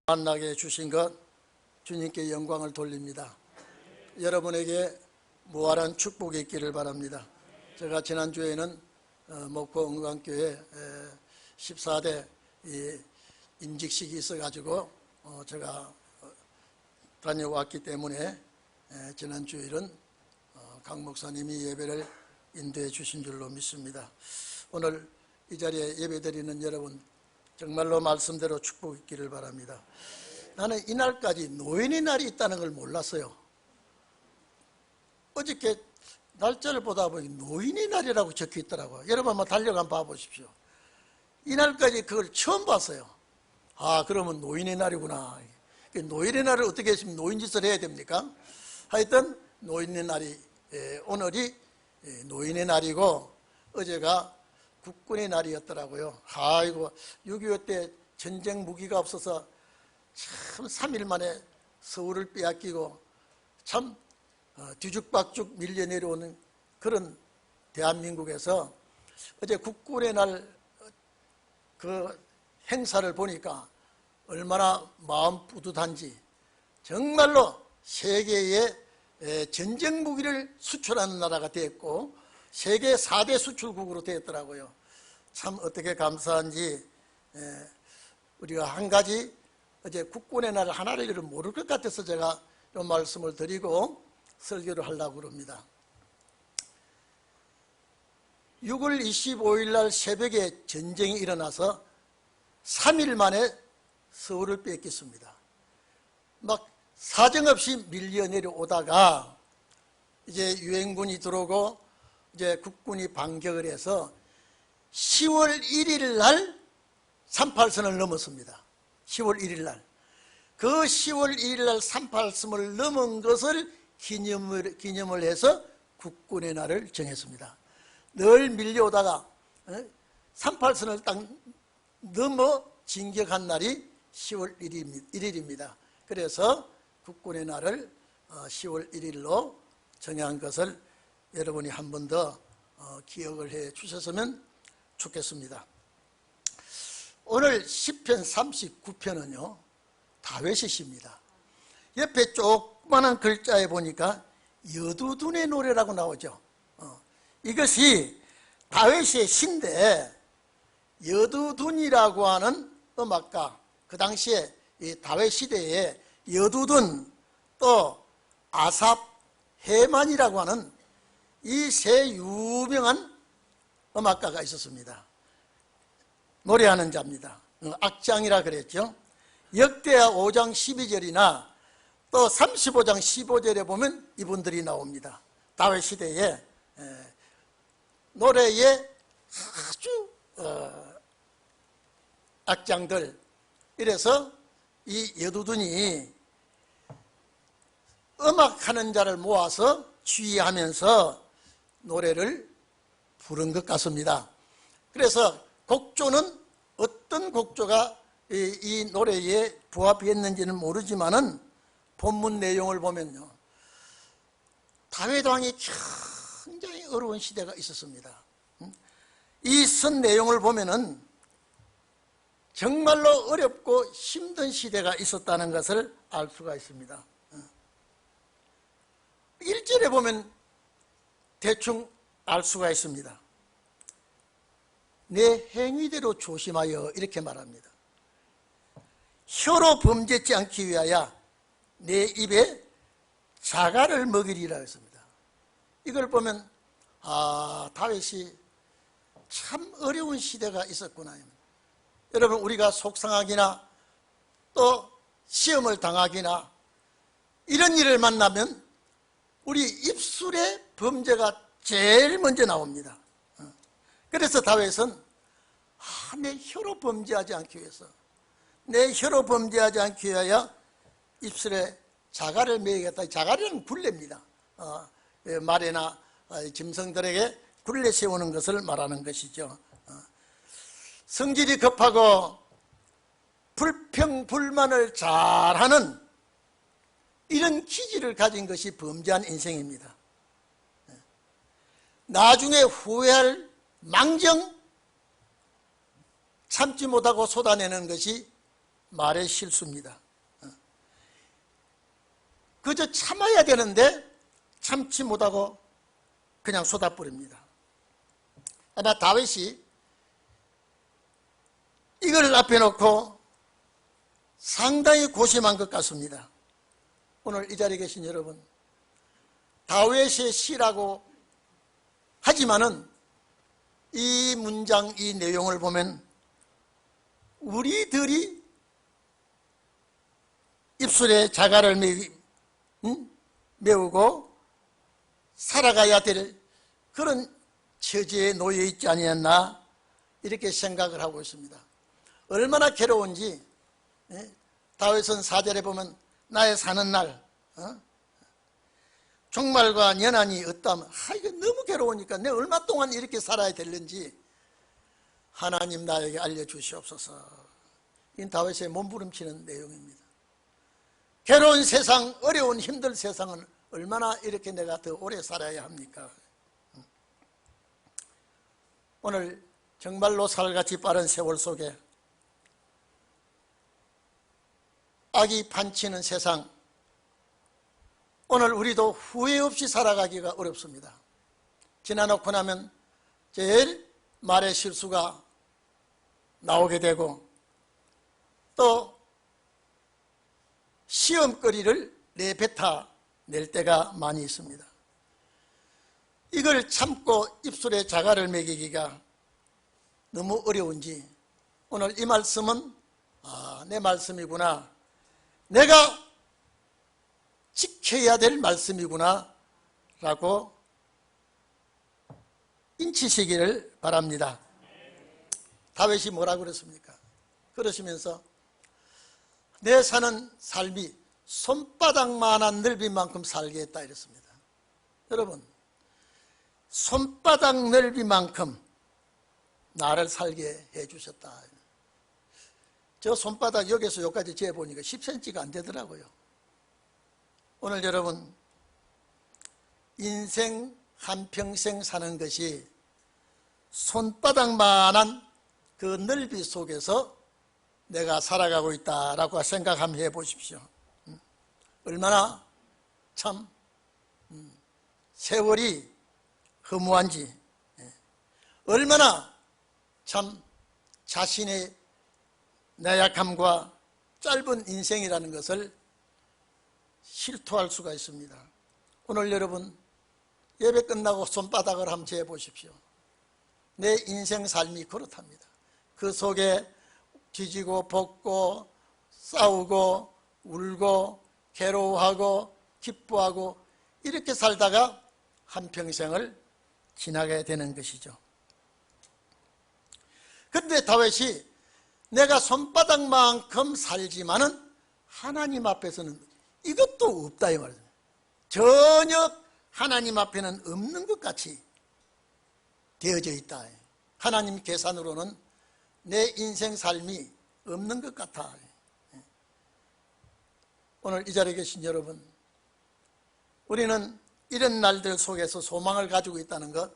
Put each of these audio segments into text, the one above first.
만나게 해주신 것 주님께 영광을 돌립니다. 여러분에게 무한한 축복이 있기를 바랍니다. 제가 지난주에는 목포 은광교회 14대 임직식이 있어가지고 제가 다녀왔기 때문에 지난주일은 강 목사님이 예배를 인도해 주신 줄로 믿습니다. 오늘 이 자리에 예배드리는 여러분 정말로 말씀대로 축복이 있기를 바랍니다. 나는 이날까지 노인의 날이 있다는 걸 몰랐어요. 어저께 날짜를 보다 보니 노인의 날이라고 적혀 있더라고요. 여러분 한번 달려가 한번 봐보십시오. 이날까지 그걸 처음 봤어요. 아, 그러면 노인의 날이구나. 노인의 날을 어떻게 했으면 노인짓을 해야 됩니까? 하여튼 노인의 날이 오늘이 노인의 날이고 어제가 국군의 날이었더라고요. 아이고 6.25 때 전쟁 무기가 없어서 참 3일 만에 서울을 빼앗기고 참 뒤죽박죽 밀려 내려오는 그런 대한민국에서 어제 국군의 날 그 행사를 보니까 얼마나 마음 뿌듯한지, 정말로 세계에 전쟁 무기를 수출하는 나라가 됐고 세계 4대 수출국으로 되었더라고요. 참 어떻게 감사한지. 우리가 한 가지 어제 국군의 날 하나를 모를 것 같아서 제가 이 말씀을 드리고 설교를 하려고 합니다. 6월 25일 날 새벽에 전쟁이 일어나서 3일 만에 서울을 뺏겼습니다. 막 사정없이 밀려 내려오다가 이제 유엔군이 들어오고 이제 국군이 반격을 해서 10월 1일 날 38선을 넘었습니다. 10월 1일 날. 그 10월 1일 날 38선을 넘은 것을 기념을 해서 국군의 날을 정했습니다. 늘 밀려오다가 38선을 딱 넘어 진격한 날이 10월 1일입니다. 그래서 국군의 날을 10월 1일로 정한 것을 여러분이 한 번 더 기억을 해 주셨으면 좋겠습니다. 오늘 시편 39편은요 다윗의 시입니다. 옆에 조그마한 글자에 보니까 여두둔의 노래라고 나오죠. 이것이 다윗의 시인데 여두둔이라고 하는 음악가, 그 당시에 이 다윗 시대에 여두둔 또 아삽, 헤만이라고 하는 이 세 유명한 음악가가 있었습니다. 노래하는 자입니다. 악장이라 그랬죠. 역대하 5장 12절이나 또 35장 15절에 보면 이분들이 나옵니다. 다윗 시대에 노래에 아주 악장들. 이래서 이 여두둔이 음악하는 자를 모아서 지휘하면서 노래를 부른 것 같습니다. 그래서 곡조는 어떤 곡조가 이 노래에 부합했는지는 모르지만은 본문 내용을 보면요 다윗 왕이 굉장히 어려운 시대가 있었습니다. 이 선 내용을 보면은 정말로 어렵고 힘든 시대가 있었다는 것을 알 수가 있습니다. 1절에 보면 대충 알 수가 있습니다. 내 행위대로 조심하여 이렇게 말합니다. 혀로 범죄치 않기 위하여 내 입에 자갈을 먹이리라 했습니다. 이걸 보면 다윗이 참 어려운 시대가 있었구나. 여러분 우리가 속상하기나 또 시험을 당하기나 이런 일을 만나면 우리 입술에 범죄가 제일 먼저 나옵니다. 그래서 다윗은 내 혀로 범죄하지 않기 위해서, 내 혀로 범죄하지 않기 위하여 입술에 자갈을 매이겠다. 자갈은 굴레입니다. 말에나 짐승들에게 굴레 세우는 것을 말하는 것이죠. 성질이 급하고 불평불만을 잘하는 이런 기질을 가진 것이 범죄한 인생입니다. 나중에 후회할 망정 참지 못하고 쏟아내는 것이 말의 실수입니다. 그저 참아야 되는데 참지 못하고 그냥 쏟아버립니다. 아마 다윗이 이걸 앞에 놓고 상당히 고심한 것 같습니다. 오늘 이 자리에 계신 여러분, 다윗의 시라고 하지만은 이 문장, 이 내용을 보면 우리들이 입술에 자갈을 메우고 살아가야 될 그런 처지에 놓여 있지 아니었나 이렇게 생각을 하고 있습니다. 얼마나 괴로운지 다윗은 4절에 보면 나의 사는 날 종말과 연한이 없다면 이거 너무 괴로우니까 내가 얼마 동안 이렇게 살아야 되는지 하나님 나에게 알려주시옵소서. 이 다윗의 몸부림치는 내용입니다. 괴로운 세상, 어려운 힘든 세상은 얼마나 이렇게 내가 더 오래 살아야 합니까? 오늘 정말로 살같이 빠른 세월 속에 악이 판치는 세상, 오늘 우리도 후회 없이 살아가기가 어렵습니다. 지나놓고 나면 제일 말의 실수가 나오게 되고 또 시험거리를 내뱉어 낼 때가 많이 있습니다. 이걸 참고 입술에 자갈을 매기기가 너무 어려운지 오늘 이 말씀은 내 말씀이구나, 내가 지켜야 될 말씀이구나 라고 인치시기를 바랍니다. 다윗이 뭐라고 그랬습니까? 그러시면서 내 사는 삶이 손바닥만한 넓이인 만큼 살겠다 이랬습니다. 여러분, 손바닥 넓이만큼 나를 살게 해주셨다. 저 손바닥 여기서 여기까지 재보니까 10cm가 안 되더라고요. 오늘 여러분, 인생 한평생 사는 것이 손바닥만한 그 넓이 속에서 내가 살아가고 있다라고 생각 한번 해보십시오. 얼마나 참 세월이 허무한지, 얼마나 참 자신의 나약함과 짧은 인생이라는 것을 실토할 수가 있습니다. 오늘 여러분 예배 끝나고 손바닥을 한번 재보십시오. 내 인생 삶이 그렇답니다. 그 속에 뒤지고 볶고 싸우고 울고 괴로워하고 기뻐하고 이렇게 살다가 한평생을 지나게 되는 것이죠. 그런데 다윗이 내가 손바닥만큼 살지만은 하나님 앞에서는 이것도 없다 이 말이에요. 전혀 하나님 앞에는 없는 것 같이 되어져 있다. 하나님 계산으로는 내 인생 삶이 없는 것 같아. 오늘 이 자리에 계신 여러분, 우리는 이런 날들 속에서 소망을 가지고 있다는 것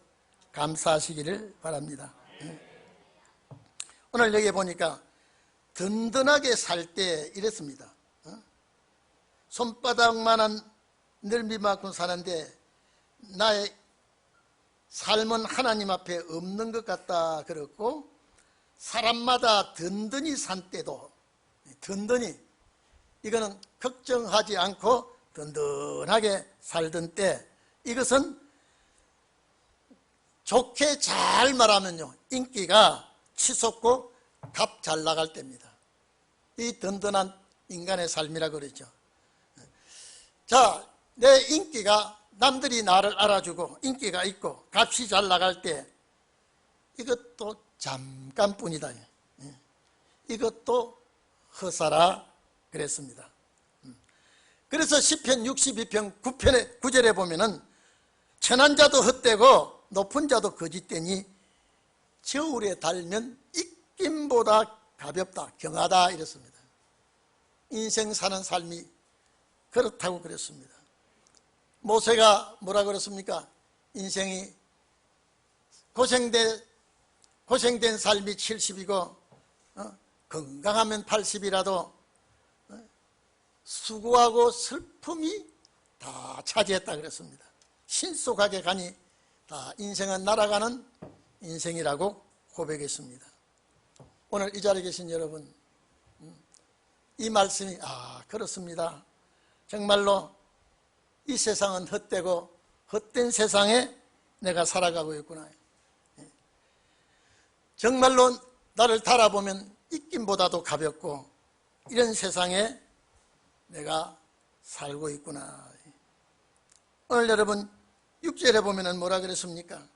감사하시기를 바랍니다. 오늘 여기 보니까 든든하게 살 때 이랬습니다. 손바닥만한 넓이만큼 사는데 나의 삶은 하나님 앞에 없는 것 같다 그랬고, 사람마다 든든히 산 때도, 든든히 이거는 걱정하지 않고 든든하게 살던 때, 이것은 좋게 잘 말하면요 인기가 치솟고 값 잘 나갈 때입니다. 이 든든한 인간의 삶이라 그러죠. 자, 내 인기가, 남들이 나를 알아주고 인기가 있고 값이 잘 나갈 때 이것도 잠깐뿐이다. 이것도 허사라 그랬습니다. 그래서 시편 62편 9절에 보면은 천한 자도 헛되고 높은 자도 거짓되니 저울에 달면 입김보다 가볍다, 경하다 이랬습니다. 인생 사는 삶이 그렇다고 그랬습니다. 모세가 뭐라 그랬습니까? 인생이 고생된 삶이 70이고 건강하면 80이라도 수고하고 슬픔이 다 차지했다 그랬습니다. 신속하게 가니 다 인생은 날아가는 인생이라고 고백했습니다. 오늘 이 자리에 계신 여러분, 이 말씀이 그렇습니다. 정말로 이 세상은 헛되고 헛된 세상에 내가 살아가고 있구나. 정말로 나를 달아보면 입김보다도 가볍고 이런 세상에 내가 살고 있구나. 오늘 여러분 6절에 보면 뭐라 그랬습니까?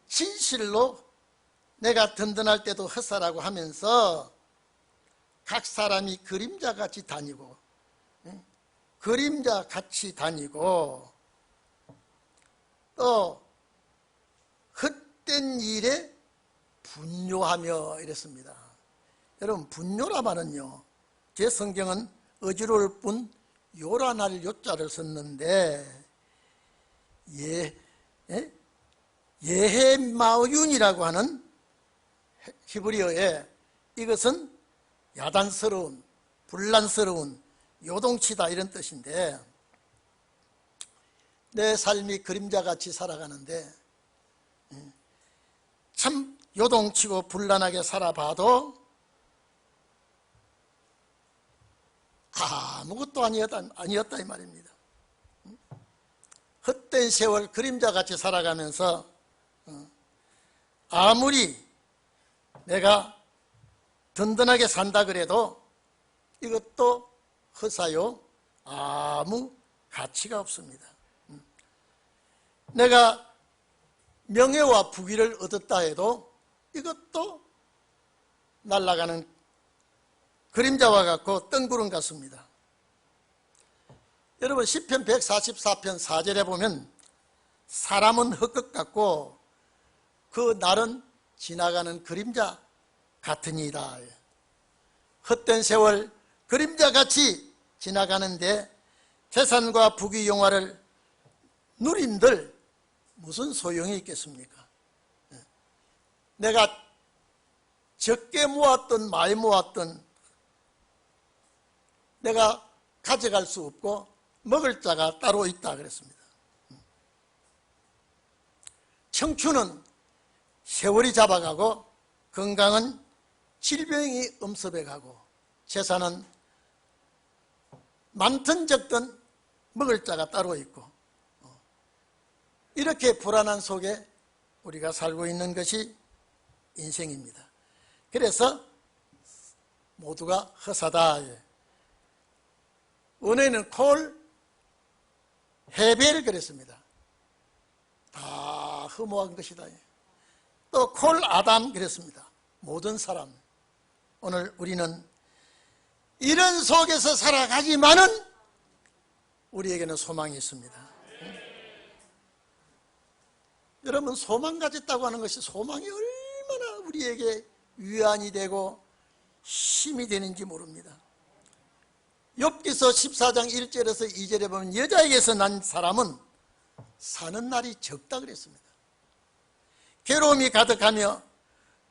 진실로 내가 든든할 때도 헛사라고 하면서 각 사람이 그림자같이 다니고 그림자같이 다니고 또 헛된 일에 분요하며 이랬습니다. 여러분 분요라 말은요, 제 성경은 어지러울 뿐 요란할 요자를 썼는데 예헤마윤이라고 하는 히브리어에 이것은 야단스러운, 분란스러운, 요동치다 이런 뜻인데, 내 삶이 그림자같이 살아가는데 참 요동치고 분란하게 살아봐도 아무것도 아니었다 이 말입니다. 헛된 세월 그림자같이 살아가면서 아무리 내가 든든하게 산다 그래도 이것도 헛사요, 아무 가치가 없습니다. 내가 명예와 부귀를 얻었다 해도 이것도 날아가는 그림자와 같고 뜬구름 같습니다. 여러분 시편 144편 4절에 보면 사람은 헛것 같고 그 날은 지나가는 그림자 같으니이다. 헛된 세월 그림자같이 지나가는데 재산과 부귀 영화를 누린들 무슨 소용이 있겠습니까? 내가 적게 모았던 많이 모았던 내가 가져갈 수 없고 먹을 자가 따로 있다 그랬습니다. 청춘은 세월이 잡아가고 건강은 질병이 엄습해가고 재산은 많든 적든 먹을 자가 따로 있고, 이렇게 불안한 속에 우리가 살고 있는 것이 인생입니다. 그래서 모두가 허사다. 은혜는 콜 헤벨 그랬습니다. 다 허무한 것이다. 또 콜 아담 그랬습니다. 모든 사람. 오늘 우리는 이런 속에서 살아가지만은 우리에게는 소망이 있습니다. 여러분 소망 가졌다고 하는 것이 소망이 얼마나 우리에게 위안이 되고 힘이 되는지 모릅니다. 욥기서 14장 1절에서 2절에 보면 여자에게서 난 사람은 사는 날이 적다 그랬습니다. 괴로움이 가득하며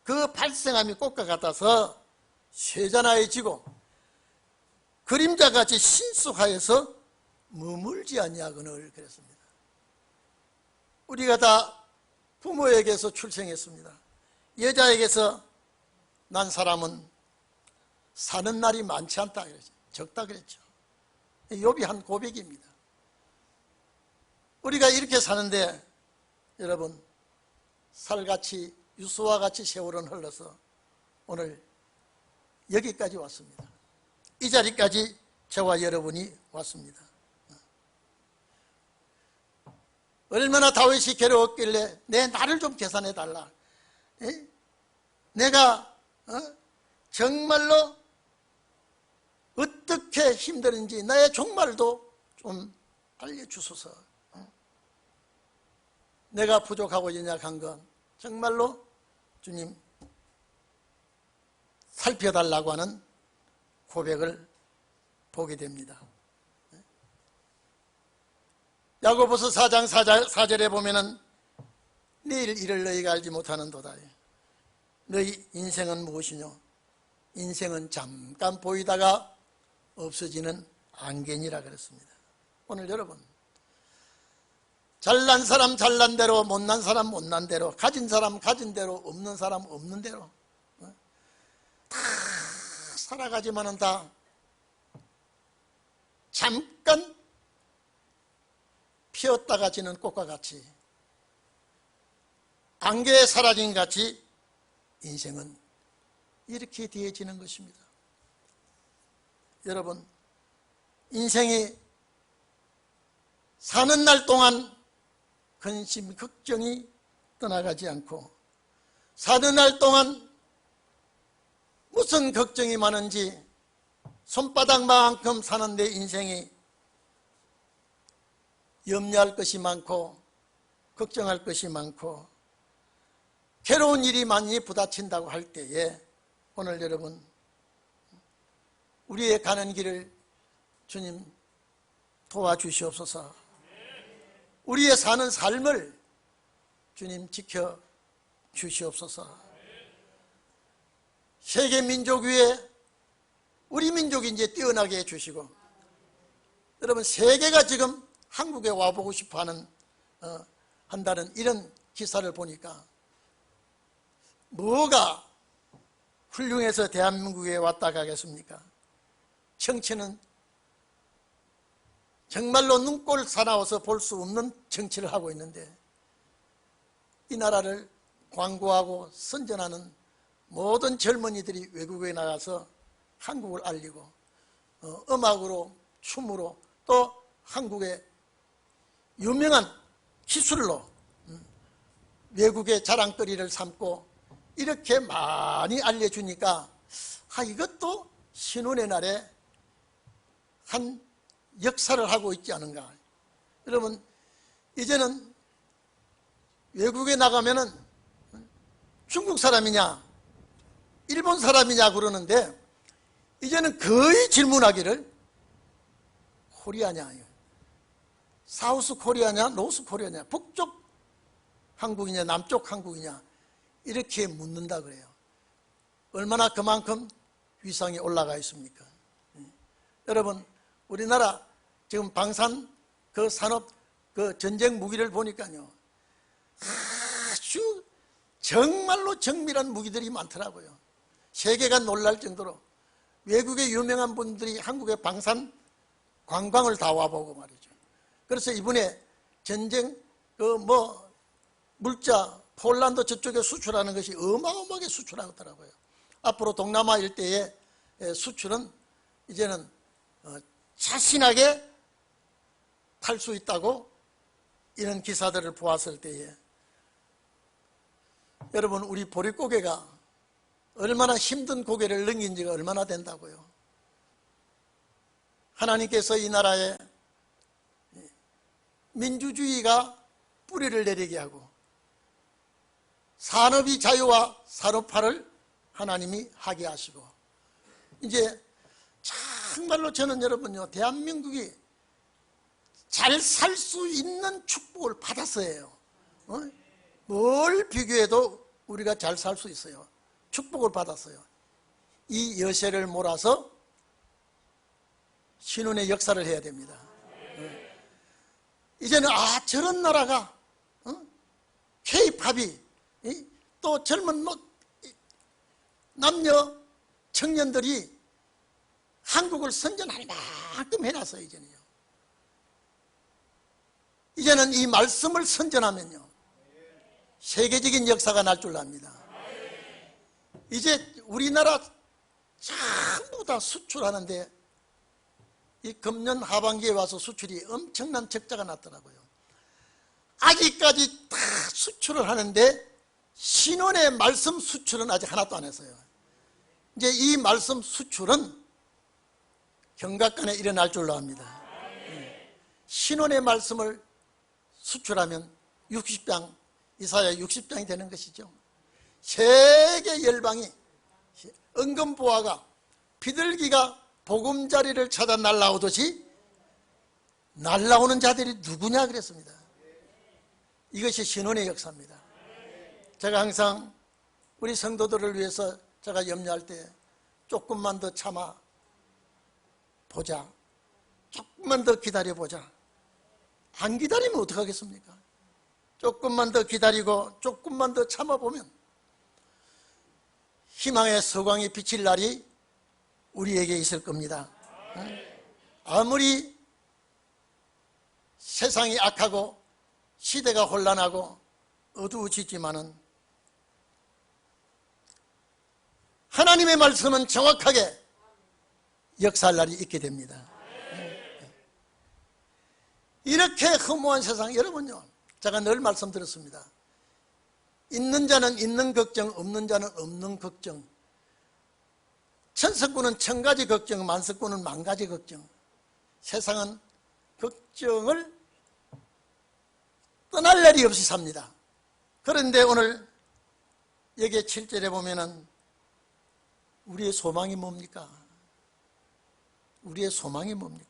그 발생함이 꽃과 같아서 쇠잔하여지고 그림자같이 신속하여서 머물지 아니하거늘 그랬습니다. 우리가 다 부모에게서 출생했습니다. 여자에게서 난 사람은 사는 날이 많지 않다 그랬죠. 적다 그랬죠. 욥이 한 고백입니다. 우리가 이렇게 사는데 여러분 살같이 유수와 같이 세월은 흘러서 오늘 여기까지 왔습니다. 이 자리까지 저와 여러분이 왔습니다. 얼마나 다윗이 괴로웠길래 내 나를 좀 계산해 달라. 내가 정말로 어떻게 힘드는지 나의 종말도 좀 알려주소서. 내가 부족하고 연약한 건 정말로 주님 살펴달라고 하는 고백을 보게 됩니다. 야고보서 4장 4절에 보면은 내일 일을 너희가 알지 못하는도다. 너희 인생은 무엇이뇨? 인생은 잠깐 보이다가 없어지는 안개니라 그랬습니다. 오늘 여러분, 잘난 사람 잘난 대로, 못난 사람 못난 대로, 가진 사람 가진 대로, 없는 사람 없는 대로 다 살아가지만은 다 잠깐 피었다가 지는 꽃과 같이, 안개에 사라진 같이 인생은 이렇게 뒤해지는 것입니다. 여러분, 인생이 사는 날 동안 근심, 걱정이 떠나가지 않고, 사는 날 동안 무슨 걱정이 많은지 손바닥만큼 사는 내 인생이 염려할 것이 많고 걱정할 것이 많고 괴로운 일이 많이 부딪힌다고 할 때에, 오늘 여러분, 우리의 가는 길을 주님 도와주시옵소서. 우리의 사는 삶을 주님 지켜주시옵소서. 세계 민족 위에 우리 민족이 이제 뛰어나게 해주시고, 여러분, 세계가 지금 한국에 와보고 싶어하는 한다는 이런 기사를 보니까, 뭐가 훌륭해서 대한민국에 왔다 가겠습니까? 정치는 정말로 눈꼴 사나워서 볼 수 없는 정치를 하고 있는데, 이 나라를 광고하고 선전하는 모든 젊은이들이 외국에 나가서 한국을 알리고 음악으로, 춤으로, 또 한국의 유명한 기술로 외국의 자랑거리를 삼고 이렇게 많이 알려주니까, 이것도 신혼의 날에 한 역사를 하고 있지 않은가. 여러분, 이제는 외국에 나가면은 중국 사람이냐 일본 사람이냐 그러는데, 이제는 거의 질문하기를 코리아냐, 사우스 코리아냐, 노스 코리아냐, 북쪽 한국이냐, 남쪽 한국이냐, 이렇게 묻는다 그래요. 얼마나 그만큼 위상이 올라가 있습니까? 여러분, 우리나라 지금 방산 그 산업 그 전쟁 무기를 보니까요, 아주 정말로 정밀한 무기들이 많더라고요. 세계가 놀랄 정도로 외국의 유명한 분들이 한국의 방산 관광을 다 와보고 말이죠. 그래서 이번에 전쟁 물자 폴란드 저쪽에 수출하는 것이 어마어마하게 수출하더라고요. 앞으로 동남아 일대의 수출은 이제는 자신하게 팔 수 있다고, 이런 기사들을 보았을 때에, 여러분, 우리 보릿고개가 얼마나 힘든 고개를 넘긴 지가 얼마나 된다고요. 하나님께서 이 나라에 민주주의가 뿌리를 내리게 하고 산업이 자유와 산업화를 하나님이 하게 하시고, 이제 정말로 저는 여러분요, 대한민국이 잘 살 수 있는 축복을 받았어요. 뭘 비교해도 우리가 잘 살 수 있어요. 축복을 받았어요. 이 여세를 몰아서 신혼의 역사를 해야 됩니다. 이제는 저런 나라가 K-팝이 또 젊은 남녀 청년들이 한국을 선전할 만큼 해놨어요. 이제는 이 말씀을 선전하면요, 세계적인 역사가 날 줄 압니다. 이제 우리나라 전부 다 수출하는데, 이 금년 하반기에 와서 수출이 엄청난 적자가 났더라고요. 아직까지 다 수출을 하는데 신혼의 말씀 수출은 아직 하나도 안 했어요. 이제 이 말씀 수출은 경각간에 일어날 줄로 압니다. 신혼의 말씀을 수출하면 60장, 이사야 60장이 되는 것이죠. 세계 열방이, 은금보화가, 비둘기가 보금자리를 찾아 날라오듯이 날라오는 자들이 누구냐 그랬습니다. 이것이 신혼의 역사입니다. 제가 항상 우리 성도들을 위해서 제가 염려할 때 조금만 더 참아 보자, 조금만 더 기다려보자. 안 기다리면 어떡하겠습니까? 조금만 더 기다리고 조금만 더 참아보면 희망의 서광이 비칠 날이 우리에게 있을 겁니다. 아무리 세상이 악하고 시대가 혼란하고 어두워지지만은 하나님의 말씀은 정확하게 역사할 날이 있게 됩니다. 이렇게 허무한 세상, 여러분요, 제가 늘 말씀드렸습니다. 있는 자는 있는 걱정, 없는 자는 없는 걱정. 천석구는 천가지 걱정, 만석구는 만가지 걱정. 세상은 걱정을 떠날 날이 없이 삽니다. 그런데 오늘 여기 7절에 보면은 우리의 소망이 뭡니까? 우리의 소망이 뭡니까?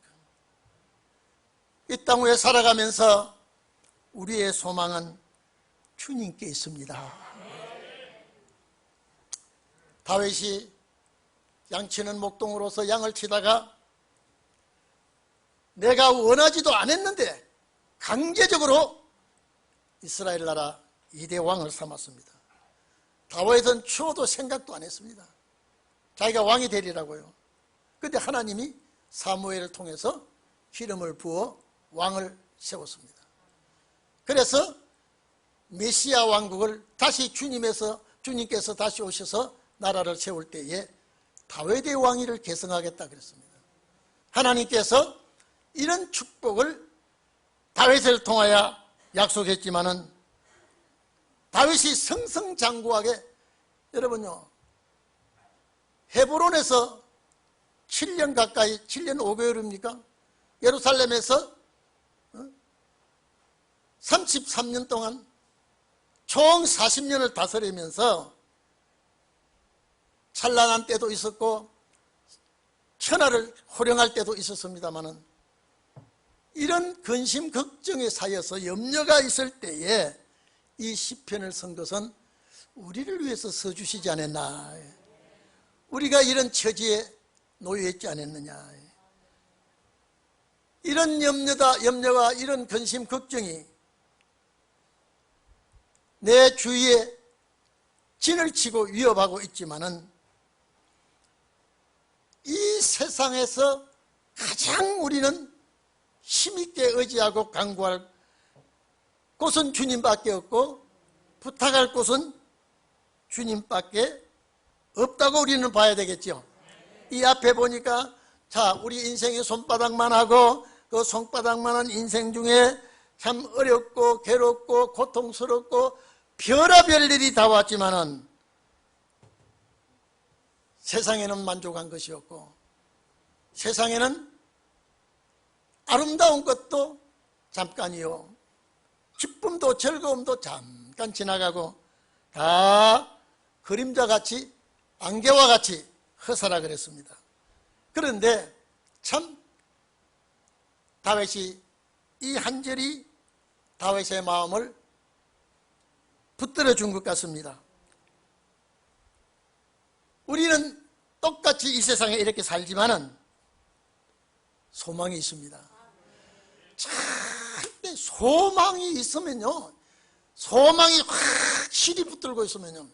이 땅 위에 살아가면서 우리의 소망은 주님께 있습니다. 다윗이 양치는 목동으로서 양을 치다가 내가 원하지도 않았는데 강제적으로 이스라엘 나라 2대 왕을 삼았습니다. 다윗은 추워도 생각도 안 했습니다. 자기가 왕이 되리라고요. 그런데 하나님이 사무엘을 통해서 기름을 부어 왕을 세웠습니다. 그래서 메시아 왕국을 다시 주님께서 다시 오셔서 나라를 세울 때에 다윗의 왕위를 계승하겠다 그랬습니다. 하나님께서 이런 축복을 다윗을 통하여 약속했지만은 다윗이 승승장구하게, 여러분요, 헤브론에서 7년 가까이, 7년 5개월입니까? 예루살렘에서 33년 동안 총 40년을 다스리면서 찬란한 때도 있었고 천하를 호령할 때도 있었습니다마는 이런 근심 걱정에 쌓여서 염려가 있을 때에 이 시편을 쓴 것은 우리를 위해서 써주시지 않았나, 우리가 이런 처지에 놓여있지 않았느냐, 이런 염려가 이런 근심 걱정이 내 주위에 진을 치고 위협하고 있지만은 이 세상에서 가장 우리는 힘있게 의지하고 간구할 곳은 주님밖에 없고 부탁할 곳은 주님밖에 없다고 우리는 봐야 되겠죠. 이 앞에 보니까 자, 우리 인생의 손바닥만 하고 그 손바닥만한 인생 중에 참 어렵고 괴롭고 고통스럽고 별의별 일이 다 왔지만은 세상에는 만족한 것이 없고 세상에는 아름다운 것도 잠깐이요, 기쁨도 즐거움도 잠깐 지나가고 다 그림자같이 안개와 같이 허사라 그랬습니다. 그런데 참 다윗이 이 한 절이 다윗의 마음을 붙들어 준 것 같습니다. 우리는 똑같이 이 세상에 이렇게 살지만은 소망이 있습니다. 절대 소망이 있으면요, 소망이 확실히 붙들고 있으면요,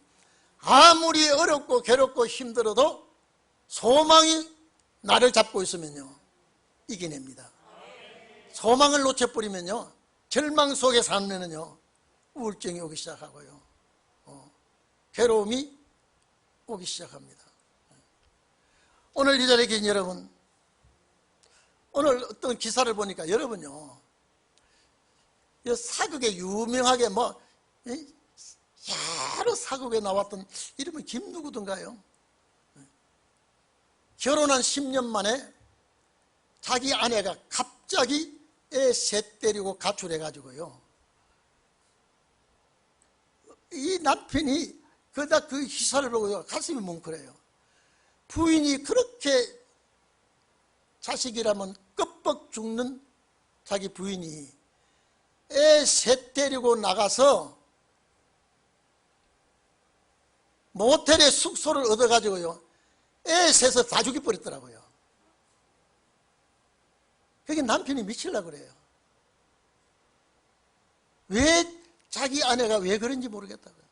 아무리 어렵고 괴롭고 힘들어도 소망이 나를 잡고 있으면요 이겨냅니다. 소망을 놓쳐버리면요 절망 속에 살면은요 우울증이 오기 시작하고요, 괴로움이 오기 시작합니다. 오늘 이 자리에 계신 여러분, 오늘 어떤 기사를 보니까 여러분요, 이 사극에 유명하게 여러 사극에 나왔던 이름은 김누구든가요? 결혼한 10년 만에 자기 아내가 갑자기 애 셋 데리고 가출해가지고요, 이 남편이 그 기사를 보고 가슴이 뭉클해요. 부인이 그렇게 자식이라면 껍벅 죽는 자기 부인이 애 셋 데리고 나가서 모텔에 숙소를 얻어가지고요, 애 셋을 다 죽여버렸더라고요. 그게 남편이 미치려고 그래요. 왜 자기 아내가 왜 그런지 모르겠다고요.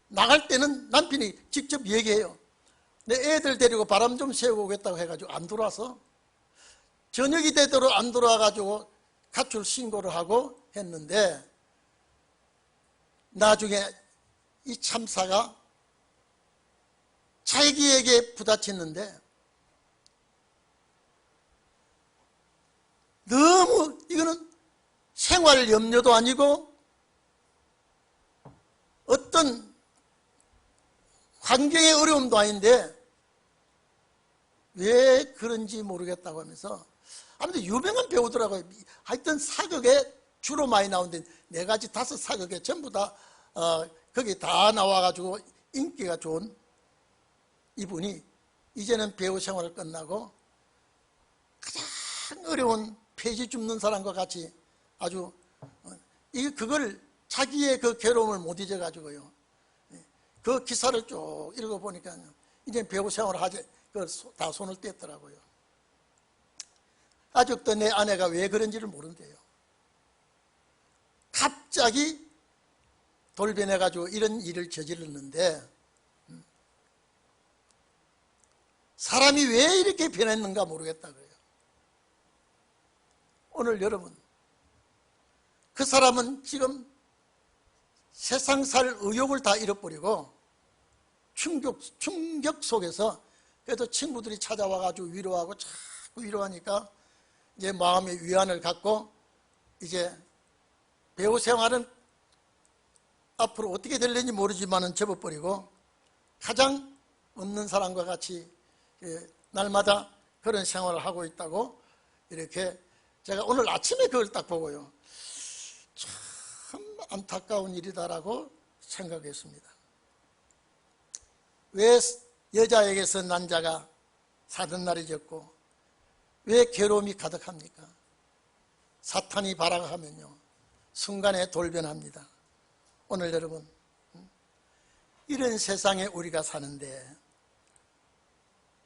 나갈 때는 남편이 직접 얘기해요. 내 애들 데리고 바람 좀 쐬고 오겠다고 해가지고 안 들어와서 저녁이 되도록 안 들어와가지고 가출 신고를 하고 했는데, 나중에 이 참사가 자기에게 부딪혔는데 너무 이거는 생활 염려도 아니고 어떤 환경의 어려움도 아닌데 왜 그런지 모르겠다고 하면서, 아무튼 유명한 배우더라고요. 하여튼 사극에 주로 많이 나오는데 4가지 5사극에 전부 다 거기 다 나와가지고 인기가 좋은 이분이 이제는 배우 생활을 끝나고 가장 어려운 폐지 줍는 사람과 같이 아주 그걸 자기의 그 괴로움을 못 잊어가지고요, 그 기사를 쭉 읽어보니까 이제 배우 생활을 하지, 그걸 다 손을 뗐더라고요. 아직도 내 아내가 왜 그런지를 모른대요. 갑자기 돌변해가지고 이런 일을 저질렀는데 사람이 왜 이렇게 변했는가 모르겠다 그래요. 오늘 여러분, 그 사람은 지금 세상 살 의욕을 다 잃어버리고 충격 속에서, 그래도 친구들이 찾아와가지고 위로하고 자꾸 위로하니까 이제 마음의 위안을 갖고 이제 배우 생활은 앞으로 어떻게 될는지 모르지만은 접어버리고 가장 없는 사람과 같이 날마다 그런 생활을 하고 있다고, 이렇게 제가 오늘 아침에 그걸 딱 보고요, 참 안타까운 일이다라고 생각했습니다. 왜 여자에게서 난자가 사는 날이 적고 왜 괴로움이 가득합니까? 사탄이 발악하면요 순간에 돌변합니다. 오늘 여러분, 이런 세상에 우리가 사는데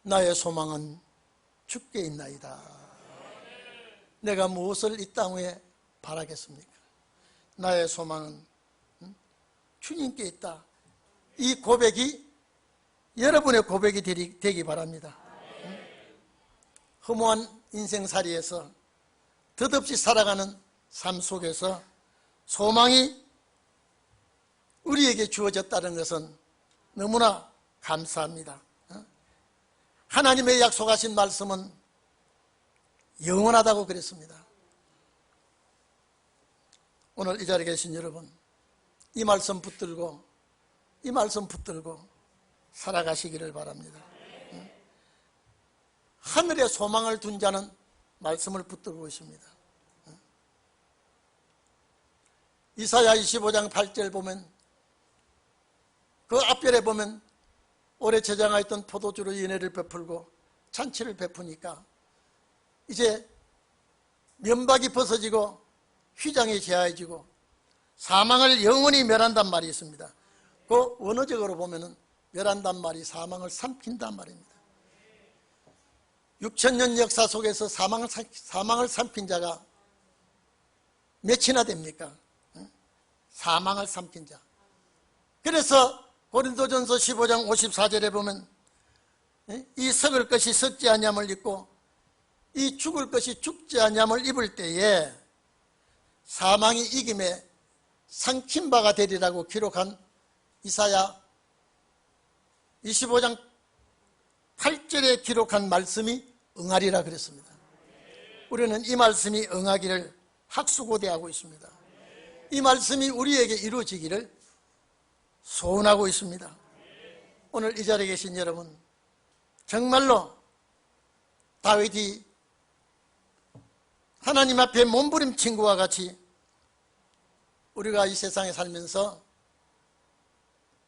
나의 소망은 주께 있나이다. 내가 무엇을 이 땅 위에 바라겠습니까? 나의 소망은 주님께 있다. 이 고백이 여러분의 고백이 되기 바랍니다. 허무한 인생살이에서 덧없이 살아가는 삶 속에서 소망이 우리에게 주어졌다는 것은 너무나 감사합니다. 하나님의 약속하신 말씀은 영원하다고 그랬습니다. 오늘 이 자리에 계신 여러분, 이 말씀 붙들고 살아가시기를 바랍니다. 하늘에 소망을 둔 자는 말씀을 붙들고 있습니다. 이사야 25장 8절 보면, 그 앞절에 보면 오래 저장하였던 포도주로 연회를 베풀고 잔치를 베푸니까 이제 면박이 벗어지고 휘장이 제하여지고 사망을 영원히 멸한단 말이 있습니다. 그 원어적으로 보면은 멸한단 말이 사망을 삼킨단 말입니다. 6,000년 역사 속에서 사망을 삼킨 자가 몇이나 됩니까? 사망을 삼킨 자. 그래서 고린도전서 15장 54절에 보면 이 썩을 것이 썩지 아니함을 입고 이 죽을 것이 죽지 아니함을 입을 때에 사망이 이김에 삼킨 바가 되리라고 기록한 이사야 25장 8절에 기록한 말씀이 응하리라 그랬습니다. 우리는 이 말씀이 응하기를 학수고대하고 있습니다. 이 말씀이 우리에게 이루어지기를 소원하고 있습니다. 오늘 이 자리에 계신 여러분, 정말로 다윗이 하나님 앞에 몸부림친 것과 같이 우리가 이 세상에 살면서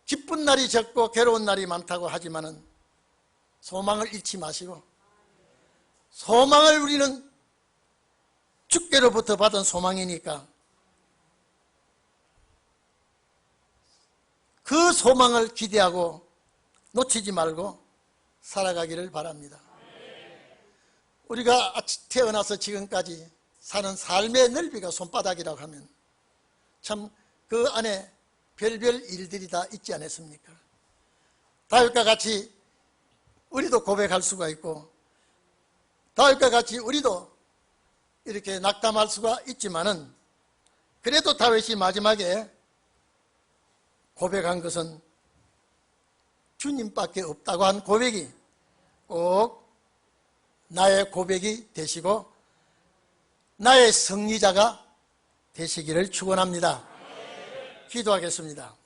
기쁜 날이 적고 괴로운 날이 많다고 하지만은 소망을 잃지 마시고, 소망을 우리는 주께로부터 받은 소망이니까 그 소망을 기대하고 놓치지 말고 살아가기를 바랍니다. 우리가 태어나서 지금까지 사는 삶의 넓이가 손바닥이라고 하면 참 그 안에 별별 일들이 다 있지 않았습니까? 다윗과 같이 우리도 고백할 수가 있고, 다윗과 같이 우리도 이렇게 낙담할 수가 있지만은, 그래도 다윗이 마지막에 고백한 것은 주님밖에 없다고 한 고백이 꼭 나의 고백이 되시고 나의 승리자가 되시기를 축원합니다. 기도하겠습니다.